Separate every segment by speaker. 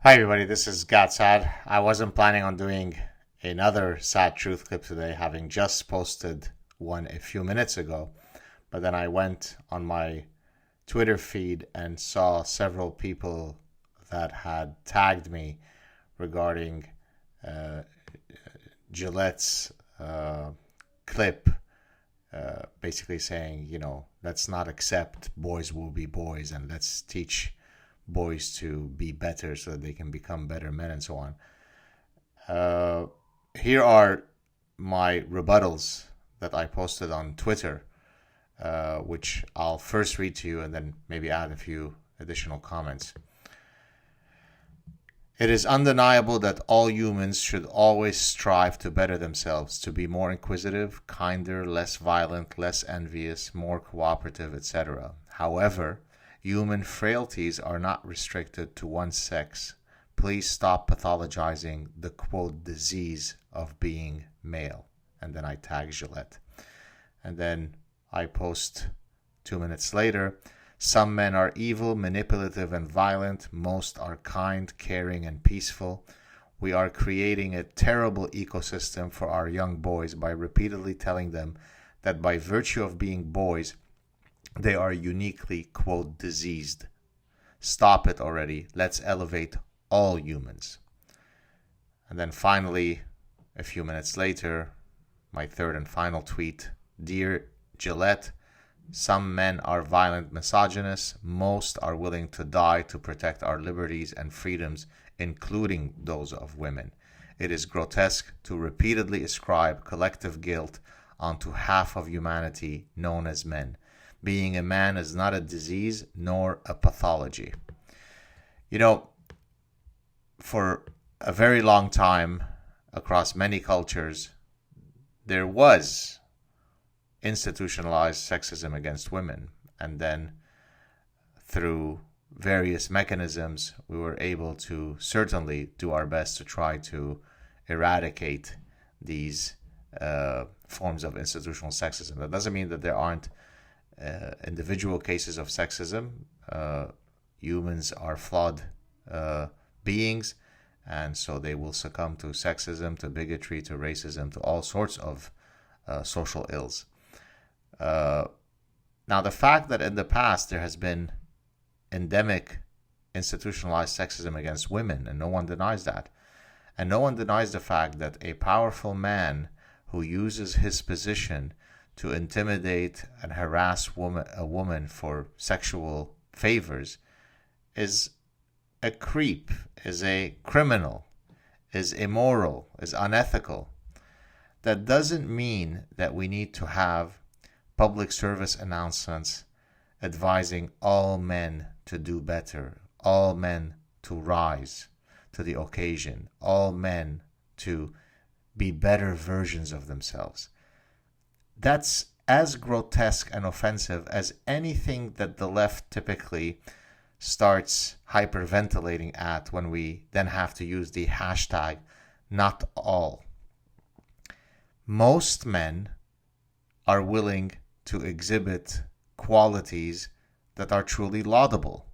Speaker 1: Hi everybody, this is SAAD. I wasn't planning on doing another SAAD Truth clip today, having just posted one a few minutes ago. But then I went on my Twitter feed and saw several people that had tagged me regarding uh, Gillette's clip, basically saying, let's not accept boys will be boys and let's teach boys to be better so that they can become better men and so on. Uh, Here are my rebuttals that I posted on Twitter, which I'll first read to you and then maybe add a few additional comments. It is undeniable that all humans should always strive to better themselves, to be more inquisitive, kinder, less violent, less envious, more cooperative, etc. However, human frailties are not restricted to one sex. Please stop pathologizing the quote disease of being male. And then I tag Gillette. And then I post 2 minutes later. Some men are evil, manipulative, and violent. Most are kind, caring, and peaceful. We are creating a terrible ecosystem for our young boys by repeatedly telling them that by virtue of being boys, they are uniquely, quote, diseased. Stop it already. Let's elevate all humans. And then finally, a few minutes later, my third and final tweet. Dear Gillette, some men are violent misogynists. Most are willing to die to protect our liberties and freedoms, including those of women. It is grotesque to repeatedly ascribe collective guilt onto half of humanity known as men. Being a man is not a disease nor a pathology. For a very long time, across many cultures, there was institutionalized sexism against women. And then through various mechanisms, we were able to certainly do our best to try to eradicate these forms of institutional sexism. That doesn't mean that there aren't individual cases of sexism. Humans are flawed beings, and so they will succumb to sexism, to bigotry, to racism, to all sorts of social ills. Now, the fact that in the past there has been endemic institutionalized sexism against women, and no one denies that, and no one denies the fact that a powerful man who uses his position to intimidate and harass a woman for sexual favors is a creep, is a criminal, is immoral, is unethical. That doesn't mean that we need to have public service announcements advising all men to do better, all men to rise to the occasion, all men to be better versions of themselves. That's as grotesque and offensive as anything that the left typically starts hyperventilating at when we then have to use the hashtag not all. Most men are willing to exhibit qualities that are truly laudable,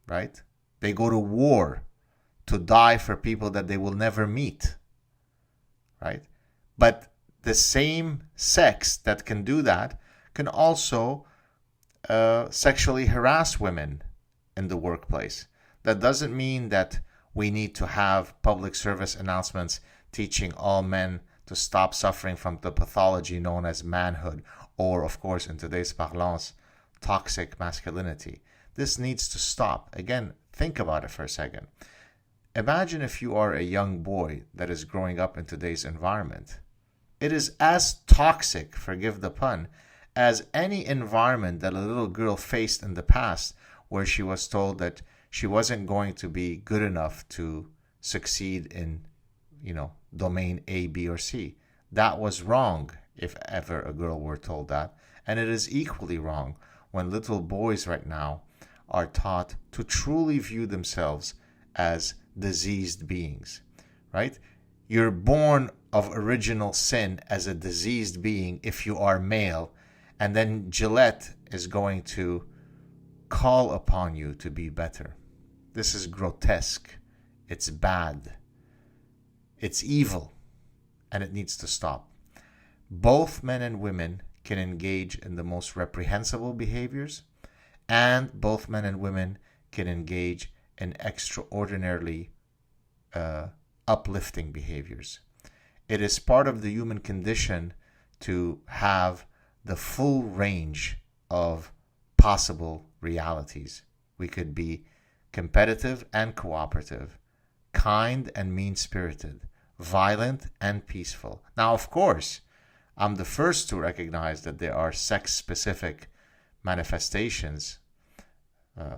Speaker 1: right? They go to war to die for people that they will never meet, right? But the same sex that can do that can also sexually harass women in the workplace. That doesn't mean that we need to have public service announcements teaching all men to stop suffering from the pathology known as manhood, or, of course, in today's parlance, toxic masculinity. This needs to stop. Again, think about it for a second. Imagine if you are a young boy that is growing up in today's environment. It is as toxic, forgive the pun, as any environment that a little girl faced in the past, where she was told that she wasn't going to be good enough to succeed in, domain A, B, or C. That was wrong if ever a girl were told that. And it is equally wrong when little boys right now are taught to truly view themselves as diseased beings, right? You're born of original sin as a diseased being if you are male, and then Gillette is going to call upon you to be better. This is grotesque. It's bad. It's evil. And it needs to stop. Both men and women can engage in the most reprehensible behaviors, and both men and women can engage in extraordinarily uplifting behaviors. It is part of the human condition to have the full range of possible realities. We could be competitive and cooperative, kind and mean-spirited, violent and peaceful. Now, of course, I'm the first to recognize that there are sex-specific manifestations.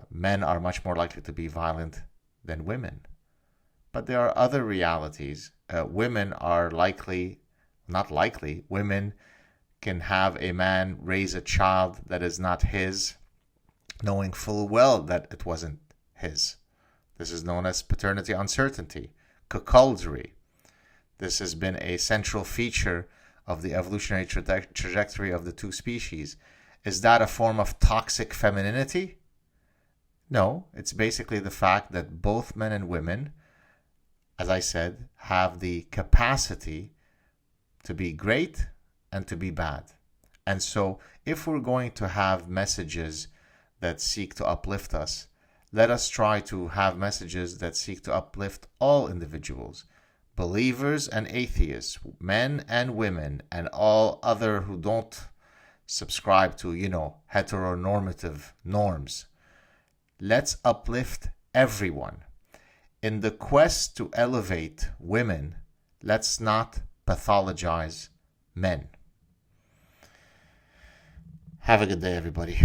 Speaker 1: Men are much more likely to be violent than women. But there are other realities. Women are women can have a man raise a child that is not his, knowing full well that it wasn't his. This is known as paternity uncertainty, cuckoldry. This has been a central feature of the evolutionary trajectory of the two species. Is that a form of toxic femininity? No, it's basically the fact that both men and women, as I said, have the capacity to be great and to be bad. And so if we're going to have messages that seek to uplift us, let us try to have messages that seek to uplift all individuals, believers and atheists, men and women, and all other who don't subscribe to, heteronormative norms. Let's uplift everyone. In the quest to elevate women, let's not pathologize men. Have a good day, everybody.